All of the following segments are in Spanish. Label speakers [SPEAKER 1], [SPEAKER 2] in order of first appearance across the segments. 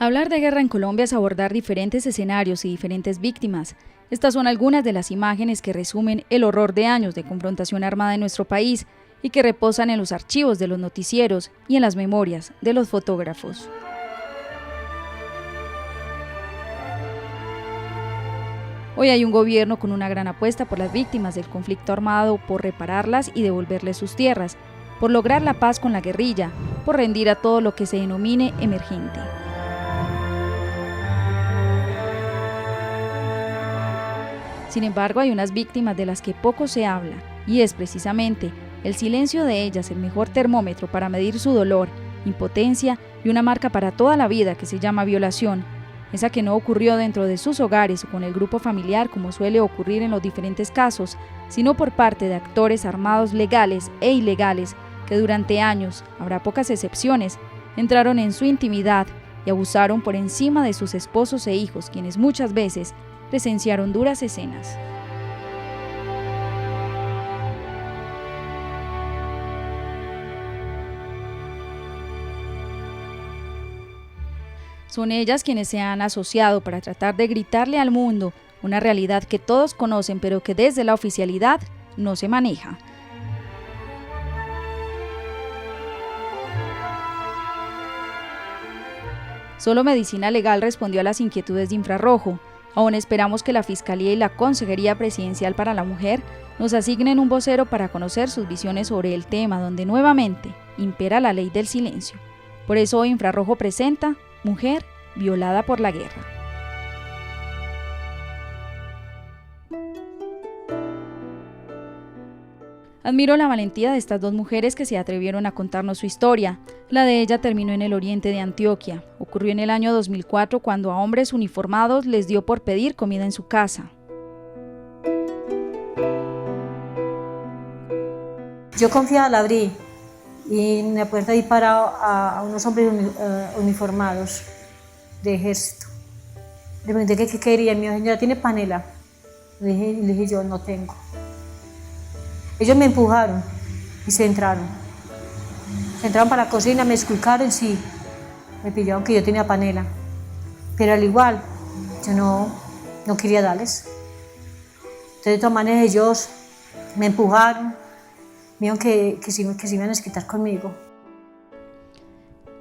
[SPEAKER 1] Hablar de guerra en Colombia es abordar diferentes escenarios y diferentes víctimas. Estas son algunas de las imágenes que resumen el horror de años de confrontación armada en nuestro país y que reposan en los archivos de los noticieros y en las memorias de los fotógrafos. Hoy hay un gobierno con una gran apuesta por las víctimas del conflicto armado, por repararlas y devolverles sus tierras, por lograr la paz con la guerrilla, por rendir a todo lo que se denomine emergente. Sin embargo, hay unas víctimas de las que poco se habla, y es precisamente el silencio de ellas el mejor termómetro para medir su dolor, impotencia y una marca para toda la vida que se llama violación, esa que no ocurrió dentro de sus hogares o con el grupo familiar como suele ocurrir en los diferentes casos, sino por parte de actores armados legales e ilegales que durante años, habrá pocas excepciones, entraron en su intimidad y abusaron por encima de sus esposos e hijos, quienes muchas veces presenciaron duras escenas. Son ellas quienes se han asociado para tratar de gritarle al mundo una realidad que todos conocen pero que desde la oficialidad no se maneja. Solo Medicina Legal respondió a las inquietudes de Infrarrojo. Aún esperamos que la Fiscalía y la Consejería Presidencial para la Mujer nos asignen un vocero para conocer sus visiones sobre el tema, donde nuevamente impera la ley del silencio. Por eso hoy Infrarrojo presenta Mujer violada por la guerra. Admiro la valentía de estas dos mujeres que se atrevieron a contarnos su historia. La de ella terminó en el oriente de Antioquia. Ocurrió en el año 2004 cuando a hombres uniformados les dio por pedir comida en su casa.
[SPEAKER 2] Yo confiada la abrí y en la puerta disparado a unos hombres uniformados de ejército. Le pregunté qué quería, me dijo, señora, ¿tiene panela? Le dije yo, no tengo. Ellos me empujaron y se entraron. Se entraron para la cocina, me esculcaron, sí. Me pillaron que yo tenía panela. Pero al igual, yo no quería darles. Entonces, de todas maneras, ellos me empujaron. Me dijeron que se iban a desquitar conmigo.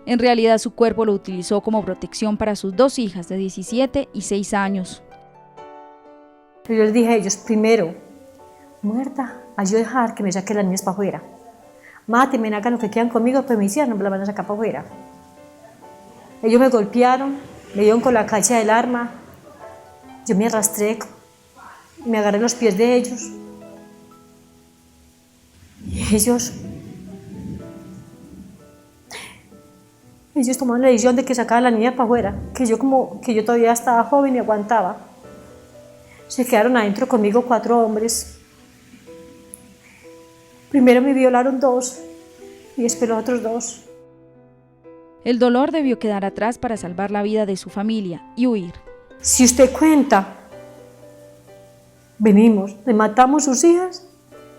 [SPEAKER 1] En realidad, su cuerpo lo utilizó como protección para sus dos hijas de 17 y 6 años.
[SPEAKER 2] Pero yo les dije a ellos, primero, muerta, a yo dejar que me saquen las niñas para afuera. Mátenme, hagan lo que quieran conmigo, pero me hicieron, no me las van a sacar para afuera. Ellos me golpearon, me dieron con la cacha del arma, yo me arrastré, me agarré los pies de ellos. Y ellos tomaron la decisión de que sacaban a la niña para afuera, que yo todavía estaba joven y aguantaba. Se quedaron adentro conmigo 4 hombres. Primero me violaron 2 y después los otros 2.
[SPEAKER 1] El dolor debió quedar atrás para salvar la vida de su familia y huir.
[SPEAKER 2] Si usted cuenta, venimos, le matamos sus hijas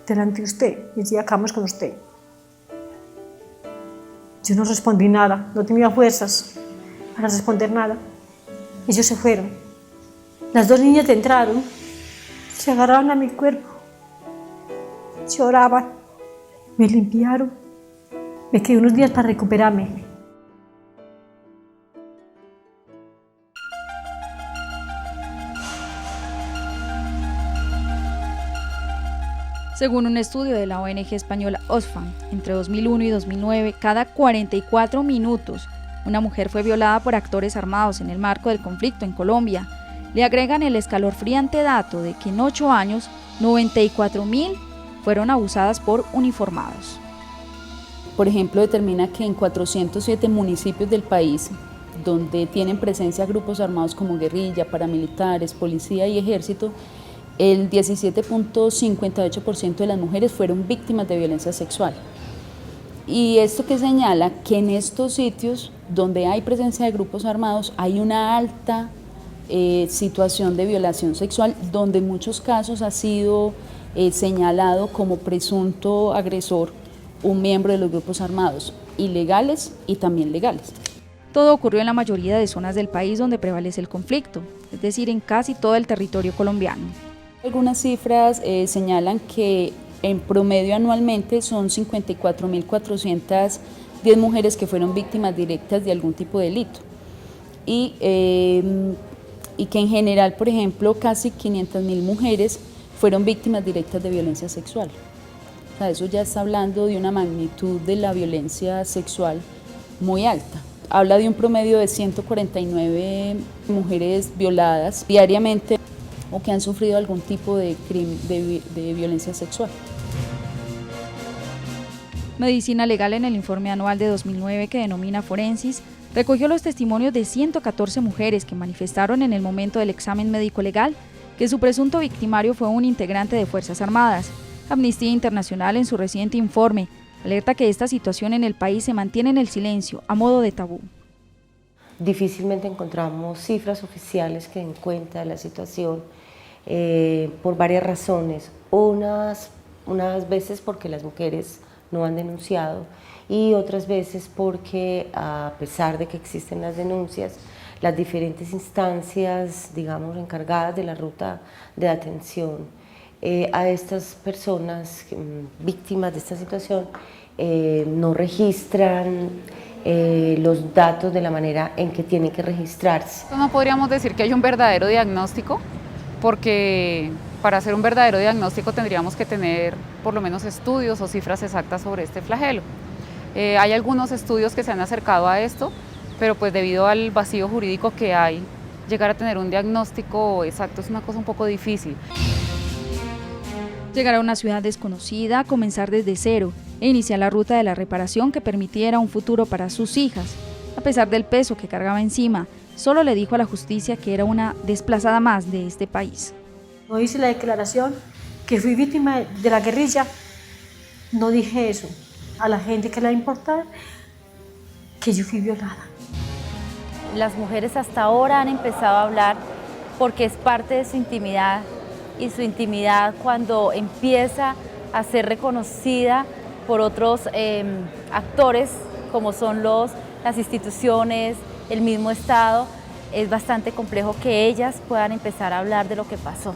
[SPEAKER 2] delante de usted y allí acabamos con usted. Yo no respondí nada, no tenía fuerzas para responder nada. Ellos se fueron. Las 2 niñas entraron, se agarraron a mi cuerpo, lloraban, me limpiaron. Me quedé unos días para recuperarme.
[SPEAKER 1] Según un estudio de la ONG española Oxfam, entre 2001 y 2009, cada 44 minutos una mujer fue violada por actores armados en el marco del conflicto en Colombia. Le agregan el escalofriante dato de que en 8 años, 94.000 fueron abusadas por uniformados.
[SPEAKER 3] Por ejemplo, determina que en 407 municipios del país, donde tienen presencia grupos armados como guerrilla, paramilitares, policía y ejército, el 17.58% de las mujeres fueron víctimas de violencia sexual. Y esto que señala que en estos sitios donde hay presencia de grupos armados hay una alta situación de violación sexual, donde en muchos casos ha sido señalado como presunto agresor un miembro de los grupos armados, ilegales y también legales.
[SPEAKER 1] Todo ocurrió en la mayoría de zonas del país donde prevalece el conflicto, es decir, en casi todo el territorio colombiano.
[SPEAKER 3] Algunas cifras señalan que en promedio anualmente son 54.410 mujeres que fueron víctimas directas de algún tipo de delito y que en general, por ejemplo, casi 500.000 mujeres fueron víctimas directas de violencia sexual. O sea, eso ya está hablando de una magnitud de la violencia sexual muy alta. Habla de un promedio de 149 mujeres violadas diariamente o que han sufrido algún tipo de violencia sexual.
[SPEAKER 1] Medicina Legal, en el informe anual de 2009 que denomina Forensis, recogió los testimonios de 114 mujeres que manifestaron en el momento del examen médico legal que su presunto victimario fue un integrante de Fuerzas Armadas. Amnistía Internacional, en su reciente informe, alerta que esta situación en el país se mantiene en el silencio, a modo de tabú.
[SPEAKER 4] Difícilmente encontramos cifras oficiales que den cuenta de la situación por varias razones. Unas veces porque las mujeres no han denunciado y otras veces porque, a pesar de que existen las denuncias, las diferentes instancias, digamos, encargadas de la ruta de atención a estas personas víctimas de esta situación no registran los datos de la manera en que tienen que registrarse.
[SPEAKER 5] No podríamos decir que hay un verdadero diagnóstico, porque para hacer un verdadero diagnóstico tendríamos que tener por lo menos estudios o cifras exactas sobre este flagelo. Hay algunos estudios que se han acercado a esto, pero pues debido al vacío jurídico que hay, llegar a tener un diagnóstico exacto es una cosa un poco difícil.
[SPEAKER 1] Llegar a una ciudad desconocida, comenzar desde cero e iniciar la ruta de la reparación que permitiera un futuro para sus hijas. A pesar del peso que cargaba encima, solo le dijo a la justicia que era una desplazada más de este país.
[SPEAKER 2] No hice la declaración que fui víctima de la guerrilla, no dije eso. A la gente que le va a importar que yo fui violada.
[SPEAKER 6] Las mujeres hasta ahora han empezado a hablar porque es parte de su intimidad, y su intimidad, cuando empieza a ser reconocida por otros actores como son las instituciones, el mismo Estado, es bastante complejo que ellas puedan empezar a hablar de lo que pasó.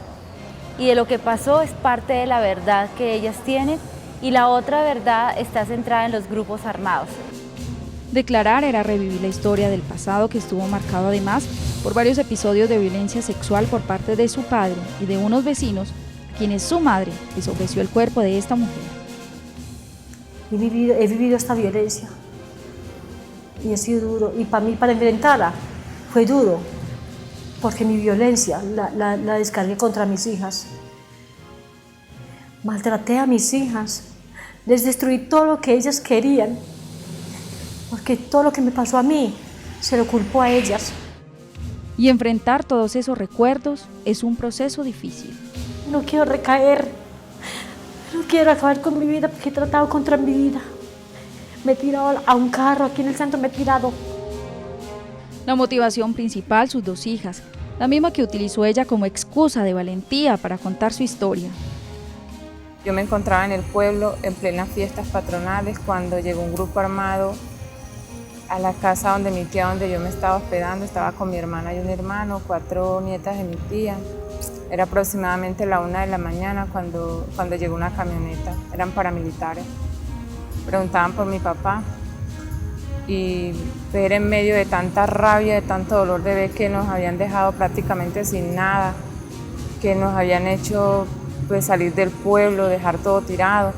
[SPEAKER 6] Y de lo que pasó es parte de la verdad que ellas tienen, y la otra verdad está centrada en los grupos armados.
[SPEAKER 1] Declarar era revivir la historia del pasado, que estuvo marcado además por varios episodios de violencia sexual por parte de su padre y de unos vecinos, a quienes su madre les ofreció el cuerpo de esta mujer.
[SPEAKER 2] He vivido esta violencia y ha sido duro, y para mí, para enfrentarla, fue duro, porque mi violencia la descargué contra mis hijas. Maltraté a mis hijas, les destruí todo lo que ellas querían, porque todo lo que me pasó a mí se lo culpó a ellas.
[SPEAKER 1] Y enfrentar todos esos recuerdos es un proceso difícil.
[SPEAKER 2] No quiero recaer, no quiero acabar con mi vida, porque he tratado contra mi vida. Me he tirado a un carro, aquí en el centro me he tirado.
[SPEAKER 1] La motivación principal, sus dos hijas, la misma que utilizó ella como excusa de valentía para contar su historia.
[SPEAKER 7] Yo me encontraba en el pueblo en plenas fiestas patronales cuando llegó un grupo armado a la casa donde mi tía, donde yo me estaba hospedando. Estaba con mi hermana y un hermano, 4 nietas de mi tía. Era aproximadamente la 1 de la mañana cuando llegó una camioneta, eran paramilitares. Preguntaban por mi papá y ver en medio de tanta rabia, de tanto dolor, de ver que nos habían dejado prácticamente sin nada, que nos habían hecho pues salir del pueblo, dejar todo tirado,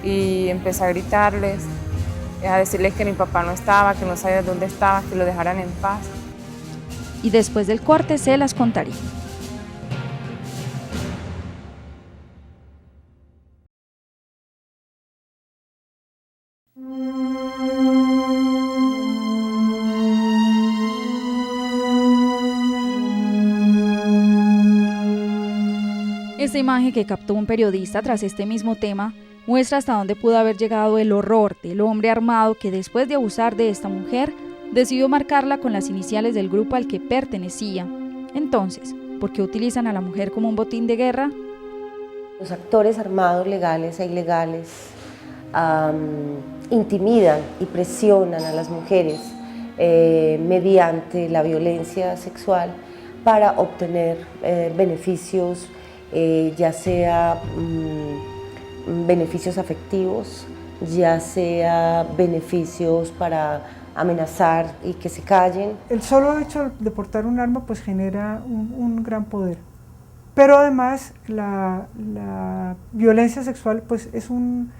[SPEAKER 7] y empecé a gritarles, a decirles que mi papá no estaba, que no sabía dónde estaba, que lo dejaran en paz.
[SPEAKER 1] Y después del corte se las contaré. Esta imagen que captó un periodista tras este mismo tema muestra hasta dónde pudo haber llegado el horror del hombre armado que, después de abusar de esta mujer, decidió marcarla con las iniciales del grupo al que pertenecía. Entonces, ¿por qué utilizan a la mujer como un botín de guerra?
[SPEAKER 4] Los actores armados, legales e ilegales, intimidan y presionan a las mujeres mediante la violencia sexual para obtener beneficios, ya sea beneficios afectivos, ya sea beneficios para amenazar y que se callen.
[SPEAKER 8] El solo hecho de portar un arma pues genera un gran poder, pero además la violencia sexual pues es un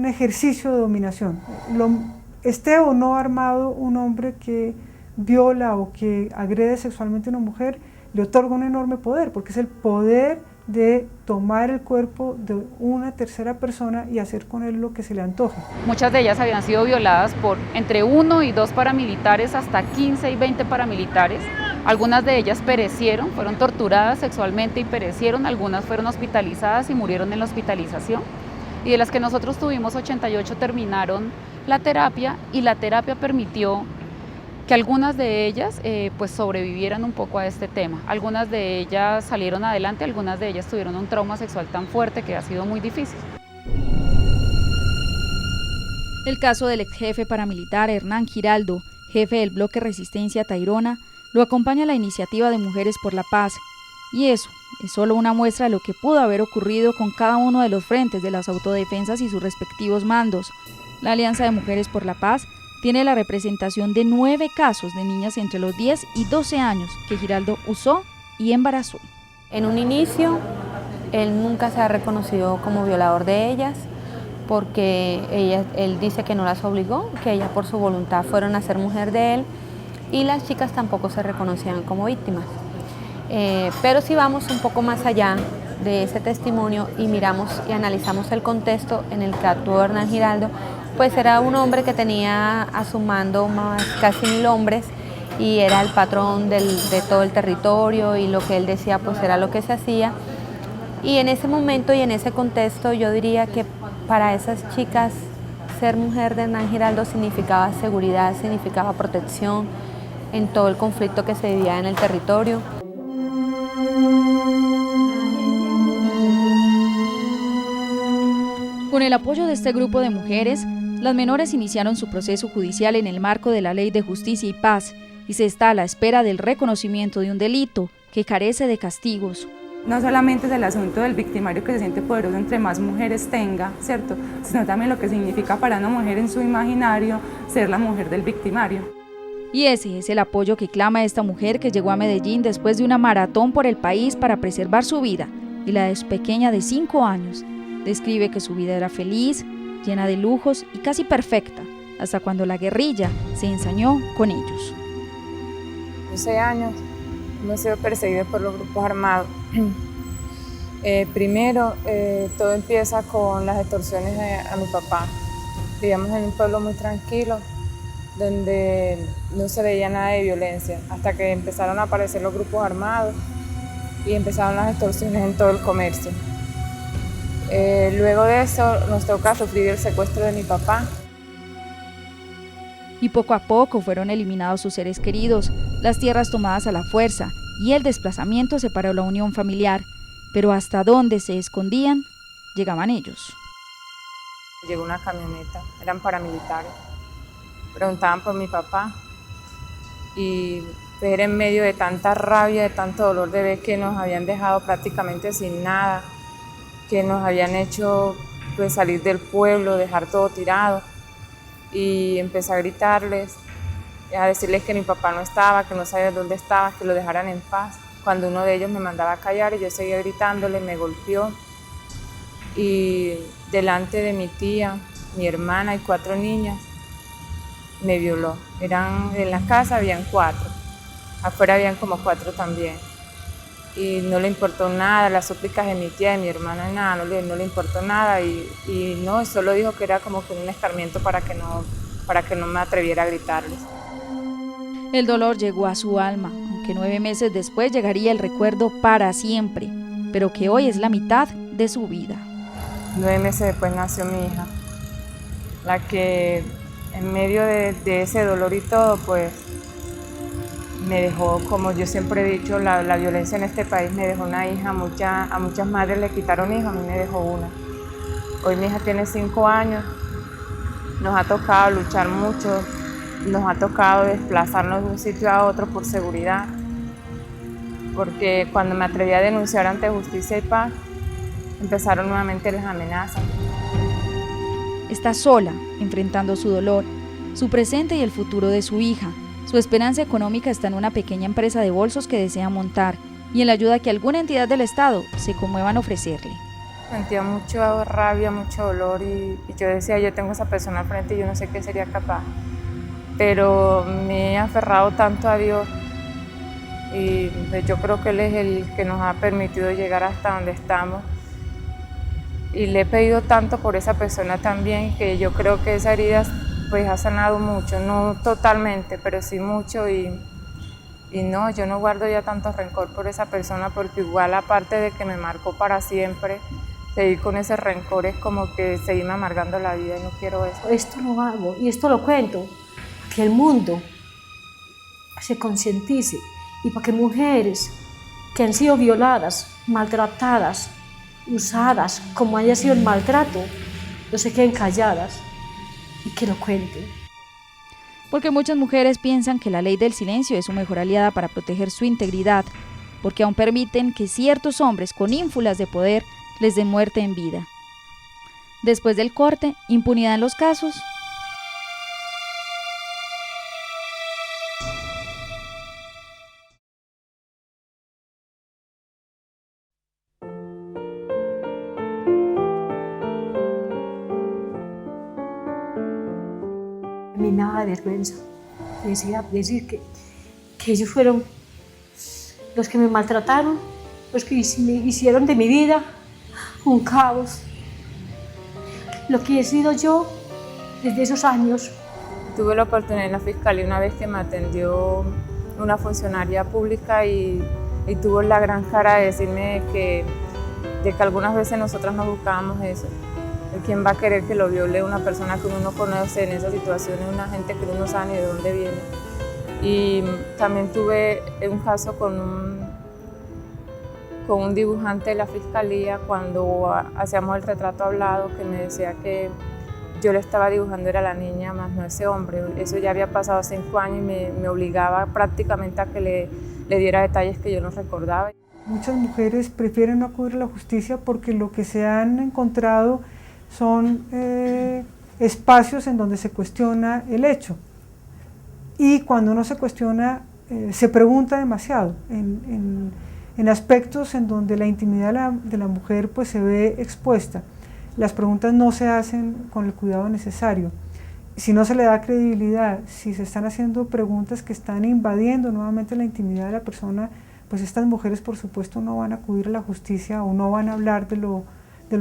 [SPEAKER 8] ejercicio de dominación. Esté o no armado un hombre que viola o que agrede sexualmente a una mujer, le otorga un enorme poder, porque es el poder de tomar el cuerpo de una tercera persona y hacer con él lo que se le antoje.
[SPEAKER 5] Muchas de ellas habían sido violadas por entre 1 y 2 paramilitares, hasta 15 y 20 paramilitares. Algunas de ellas perecieron, fueron torturadas sexualmente y perecieron, algunas fueron hospitalizadas y murieron en la hospitalización. Y de las que nosotros tuvimos 88 terminaron la terapia, y la terapia permitió que algunas de ellas pues sobrevivieran un poco a este tema. Algunas de ellas salieron adelante, algunas de ellas tuvieron un trauma sexual tan fuerte que ha sido muy difícil.
[SPEAKER 1] El caso del ex jefe paramilitar Hernán Giraldo, jefe del bloque Resistencia Tayrona, lo acompaña la iniciativa de Mujeres por la Paz, y eso es solo una muestra de lo que pudo haber ocurrido con cada uno de los frentes de las autodefensas y sus respectivos mandos. La Alianza de Mujeres por la Paz tiene la representación de 9 casos de niñas entre los 10 y 12 años que Giraldo usó y embarazó.
[SPEAKER 6] En un inicio, él nunca se ha reconocido como violador de ellas, porque él dice que no las obligó, que ellas por su voluntad fueron a ser mujer de él, y las chicas tampoco se reconocían como víctimas. Pero si vamos un poco más allá de ese testimonio y miramos y analizamos el contexto en el que actuó Hernán Giraldo, pues era un hombre que tenía a su mando casi 1000 hombres, y era el patrón de todo el territorio, y lo que él decía pues era lo que se hacía. Y en ese momento y en ese contexto yo diría que para esas chicas ser mujer de Hernán Giraldo significaba seguridad, significaba protección en todo el conflicto que se vivía en el territorio.
[SPEAKER 1] Con el apoyo de este grupo de mujeres, las menores iniciaron su proceso judicial en el marco de la Ley de Justicia y Paz, y se está a la espera del reconocimiento de un delito que carece de castigos.
[SPEAKER 9] No solamente es el asunto del victimario que se siente poderoso entre más mujeres tenga, ¿cierto?, sino también lo que significa para una mujer en su imaginario ser la mujer del victimario.
[SPEAKER 1] Y ese es el apoyo que clama esta mujer que llegó a Medellín después de una maratón por el país para preservar su vida y la de su pequeña de 5 años. Describe que su vida era feliz, llena de lujos y casi perfecta, hasta cuando la guerrilla se ensañó con ellos.
[SPEAKER 7] 12 años hemos sido perseguidos por los grupos armados. Primero, todo empieza con las extorsiones a mi papá. Vivíamos en un pueblo muy tranquilo, donde no se veía nada de violencia, hasta que empezaron a aparecer los grupos armados y empezaron las extorsiones en todo el comercio. Luego de eso nos toca sufrir el secuestro de mi papá.
[SPEAKER 1] Y poco a poco fueron eliminados sus seres queridos, las tierras tomadas a la fuerza y el desplazamiento separó la unión familiar, pero hasta dónde se escondían, llegaban ellos.
[SPEAKER 7] Llegó una camioneta, eran paramilitares, preguntaban por mi papá y era en medio de tanta rabia, de tanto dolor de ver que nos habían dejado prácticamente sin nada, que nos habían hecho pues, salir del pueblo, dejar todo tirado, y empecé a gritarles, a decirles que mi papá no estaba, que no sabía dónde estaba, que lo dejaran en paz. Cuando uno de ellos me mandaba a callar y yo seguía gritándole, me golpeó, y delante de mi tía, mi hermana y 4 niñas, me violó. En la casa habían 4, afuera habían como 4 también. Y no le importó nada, las súplicas de mi tía, de mi hermana, nada, no le importó nada, y no, solo dijo que era como que un escarmiento para que no me atreviera a gritarles.
[SPEAKER 1] El dolor llegó a su alma, aunque 9 meses después llegaría el recuerdo para siempre, pero que hoy es la mitad de su vida.
[SPEAKER 7] 9 meses después nació mi hija, la que en medio de ese dolor y todo, pues me dejó, como yo siempre he dicho, la violencia en este país me dejó una hija, a muchas madres le quitaron hijos, a mí me dejó una. Hoy mi hija tiene 5 años, nos ha tocado luchar mucho nos ha tocado desplazarnos de un sitio a otro por seguridad, porque cuando me atreví a denunciar ante Justicia y Paz, empezaron nuevamente las amenazas.
[SPEAKER 1] Está sola, enfrentando su dolor, su presente y el futuro de su hija. Su esperanza económica está en una pequeña empresa de bolsos que desea montar y en la ayuda que alguna entidad del Estado se conmueva en ofrecerle.
[SPEAKER 7] Sentía mucha rabia, mucho dolor y yo decía, yo tengo a esa persona al frente y yo no sé qué sería capaz. Pero me he aferrado tanto a Dios y yo creo que Él es el que nos ha permitido llegar hasta donde estamos. Y le he pedido tanto por esa persona también, que yo creo que esa herida pues ha sanado mucho, no totalmente, pero sí mucho y no, yo no guardo ya tanto rencor por esa persona, porque igual aparte de que me marcó para siempre, seguir con ese rencor es como que seguirme amargando la vida y no quiero eso.
[SPEAKER 2] Esto lo hago y esto lo cuento, que el mundo se concientice y para que mujeres que han sido violadas, maltratadas, usadas, como haya sido el maltrato, no se queden calladas y que lo cuenten.
[SPEAKER 1] Porque muchas mujeres piensan que la ley del silencio es su mejor aliada para proteger su integridad, porque aún permiten que ciertos hombres con ínfulas de poder les den muerte en vida. Después del corte, impunidad en los casos.
[SPEAKER 2] A mí me daba vergüenza decir que ellos fueron los que me maltrataron, los que me hicieron de mi vida un caos. Lo que he sido yo desde esos años.
[SPEAKER 7] Tuve la oportunidad en la fiscalía una vez que me atendió una funcionaria pública y tuvo la gran cara de decirme de que algunas veces nosotras nos buscábamos eso. ¿Quién va a querer que lo viole una persona que uno no conoce en esas situaciones, una gente que uno no sabe ni de dónde viene? Y también tuve un caso con un dibujante de la fiscalía cuando hacíamos el retrato hablado, que me decía que yo le estaba dibujando era la niña, más no ese hombre. Eso ya había pasado 5 años y me obligaba prácticamente a que le diera detalles que yo no recordaba.
[SPEAKER 8] Muchas mujeres prefieren no acudir a la justicia porque lo que se han encontrado son espacios en donde se cuestiona el hecho, y cuando no se cuestiona se pregunta demasiado en aspectos en donde la intimidad de la mujer pues se ve expuesta. Las preguntas no se hacen con el cuidado necesario, si no se le da credibilidad, si se están haciendo preguntas que están invadiendo nuevamente la intimidad de la persona, pues estas mujeres por supuesto no van a acudir a la justicia o no van a hablar de lo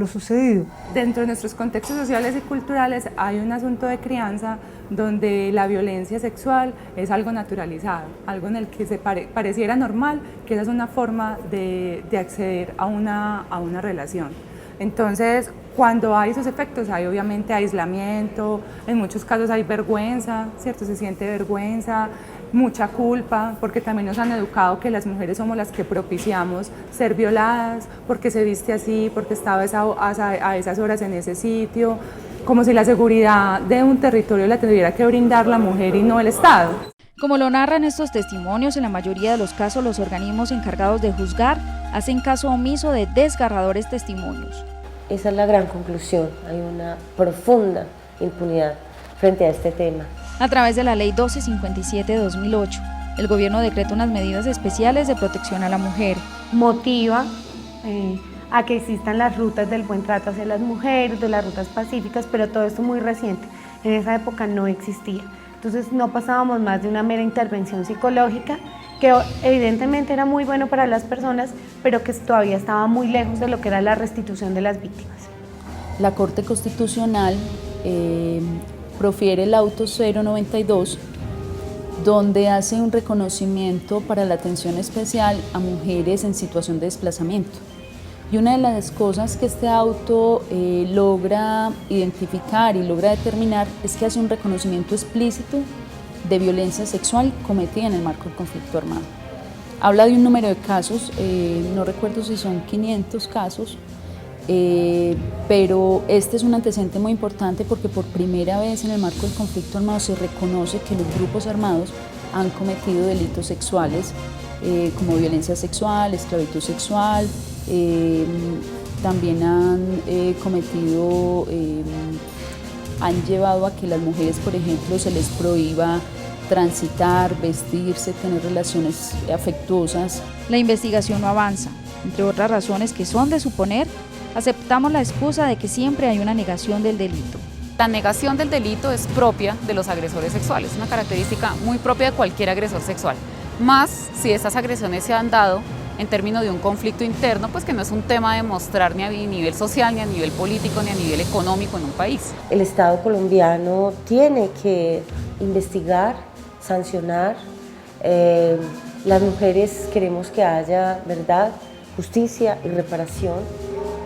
[SPEAKER 8] sucedido.
[SPEAKER 9] Dentro de nuestros contextos sociales y culturales hay un asunto de crianza donde la violencia sexual es algo naturalizado, algo en el que se pareciera normal, que esa es una forma de acceder a una relación. Entonces, cuando hay esos efectos, hay obviamente aislamiento, en muchos casos hay vergüenza, ¿cierto? Se siente vergüenza, mucha culpa, porque también nos han educado que las mujeres somos las que propiciamos ser violadas, porque se viste así, porque estaba a esas horas en ese sitio, como si la seguridad de un territorio la tendría que brindar la mujer y no el Estado.
[SPEAKER 1] Como lo narran estos testimonios, en la mayoría de los casos los organismos encargados de juzgar hacen caso omiso de desgarradores testimonios.
[SPEAKER 4] Esa es la gran conclusión, hay una profunda impunidad frente a este tema.
[SPEAKER 1] A través de la Ley 1257 de 2008, el gobierno decreta unas medidas especiales de protección a la mujer.
[SPEAKER 10] Motiva a que existan las rutas del buen trato hacia las mujeres, de las rutas pacíficas, pero todo esto muy reciente. En esa época no existía. Entonces no pasábamos más de una mera intervención psicológica, que evidentemente era muy bueno para las personas, pero que todavía estaba muy lejos de lo que era la restitución de las víctimas.
[SPEAKER 3] La Corte Constitucional profiere el auto 092, donde hace un reconocimiento para la atención especial a mujeres en situación de desplazamiento. Y una de las cosas que este auto logra identificar y logra determinar es que hace un reconocimiento explícito de violencia sexual cometida en el marco del conflicto armado. Habla de un número de casos, no recuerdo si son 500 casos, pero este es un antecedente muy importante porque por primera vez en el marco del conflicto armado se reconoce que los grupos armados han cometido delitos sexuales como violencia sexual, esclavitud sexual, también han llevado a que las mujeres, por ejemplo, se les prohíba transitar, vestirse, tener relaciones afectuosas.
[SPEAKER 1] La investigación no avanza, entre otras razones que son de suponer, aceptamos la excusa de que siempre hay una negación del delito.
[SPEAKER 5] La negación del delito es propia de los agresores sexuales, una característica muy propia de cualquier agresor sexual, más si esas agresiones se han dado en términos de un conflicto interno, pues que no es un tema de mostrar ni a nivel social, ni a nivel político, ni a nivel económico en un país.
[SPEAKER 4] El Estado colombiano tiene que investigar, sancionar. Las mujeres queremos que haya verdad, justicia y reparación,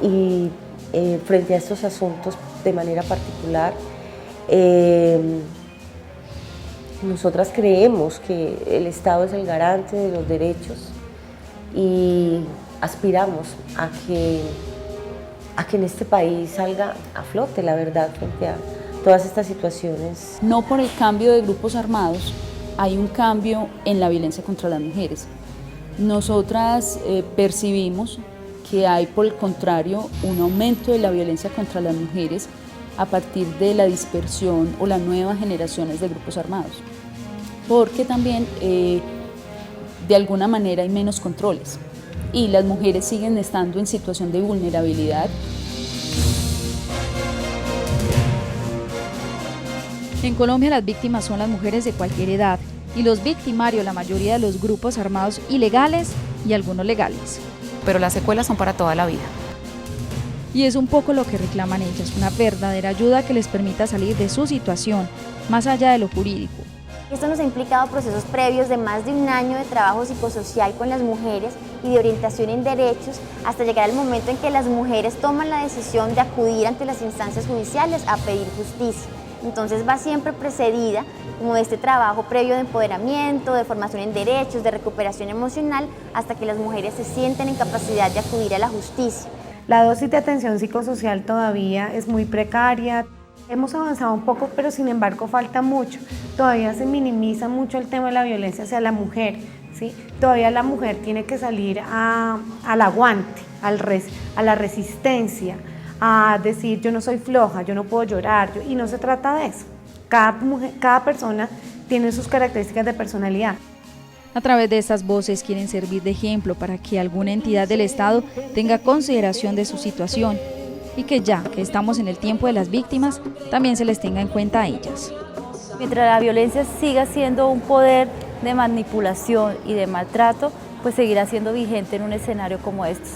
[SPEAKER 4] y frente a estos asuntos de manera particular, nosotras creemos que el Estado es el garante de los derechos y aspiramos a que en este país salga a flote la verdad frente a todas estas situaciones.
[SPEAKER 3] No por el cambio de grupos armados hay un cambio en la violencia contra las mujeres. Nosotras percibimos que hay, por el contrario, un aumento de la violencia contra las mujeres a partir de la dispersión o las nuevas generaciones de grupos armados, porque también de alguna manera hay menos controles y las mujeres siguen estando en situación de vulnerabilidad.
[SPEAKER 1] En Colombia las víctimas son las mujeres de cualquier edad y los victimarios la mayoría de los grupos armados ilegales y algunos legales.
[SPEAKER 5] Pero las secuelas son para toda la vida.
[SPEAKER 1] Y es un poco lo que reclaman ellas, una verdadera ayuda que les permita salir de su situación, más allá de lo jurídico.
[SPEAKER 11] Esto nos ha implicado procesos previos de más de un año de trabajo psicosocial con las mujeres y de orientación en derechos, hasta llegar al momento en que las mujeres toman la decisión de acudir ante las instancias judiciales a pedir justicia. Entonces va siempre precedida como de este trabajo previo de empoderamiento, de formación en derechos, de recuperación emocional, hasta que las mujeres se sienten en capacidad de acudir a la justicia.
[SPEAKER 10] La dosis de atención psicosocial todavía es muy precaria. Hemos avanzado un poco, pero sin embargo falta mucho. Todavía se minimiza mucho el tema de la violencia hacia la mujer, ¿sí? Todavía la mujer tiene que salir al aguante, a la resistencia, a decir yo no soy floja, yo no puedo llorar, y no se trata de eso. Cada persona tiene sus características de personalidad.
[SPEAKER 1] A través de estas voces quieren servir de ejemplo para que alguna entidad del Estado tenga consideración de su situación y que ya que estamos en el tiempo de las víctimas, también se les tenga en cuenta a ellas.
[SPEAKER 6] Mientras la violencia siga siendo un poder de manipulación y de maltrato, pues seguirá siendo vigente en un escenario como estos.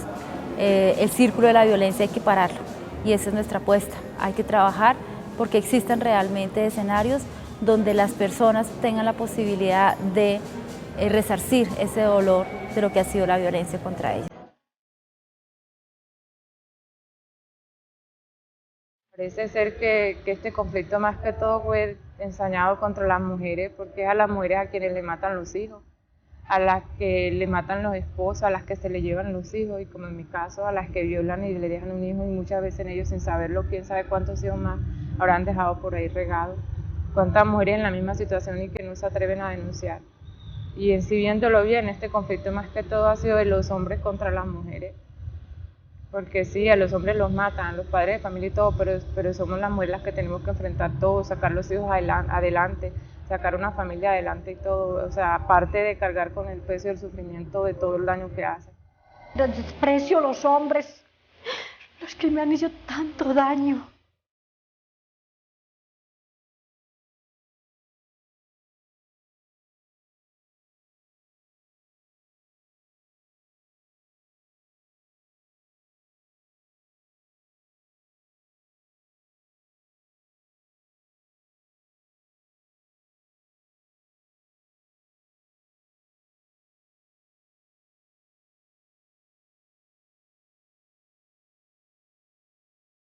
[SPEAKER 6] El círculo de la violencia hay que pararlo y esa es nuestra apuesta. Hay que trabajar porque existan realmente escenarios donde las personas tengan la posibilidad de resarcir ese dolor de lo que ha sido la violencia contra ellas.
[SPEAKER 7] Parece ser que este conflicto más que todo fue ensañado contra las mujeres, porque es a las mujeres a quienes le matan los hijos, a las que le matan los esposos, a las que se le llevan los hijos, y como en mi caso, a las que violan y le dejan un hijo, y muchas veces ellos sin saberlo, quién sabe cuántos hijos más habrán dejado por ahí regados. Cuántas mujeres en la misma situación y que no se atreven a denunciar. Y en sí viéndolo bien, este conflicto más que todo ha sido de los hombres contra las mujeres. Porque sí, a los hombres los matan, a los padres de familia y todo, pero somos las mujeres las que tenemos que enfrentar todo, sacar los hijos adelante, sacar una familia adelante y todo. O sea, aparte de cargar con el peso y el sufrimiento de todo el daño que hacen.
[SPEAKER 12] Desprecio a los hombres, los que me han hecho tanto daño.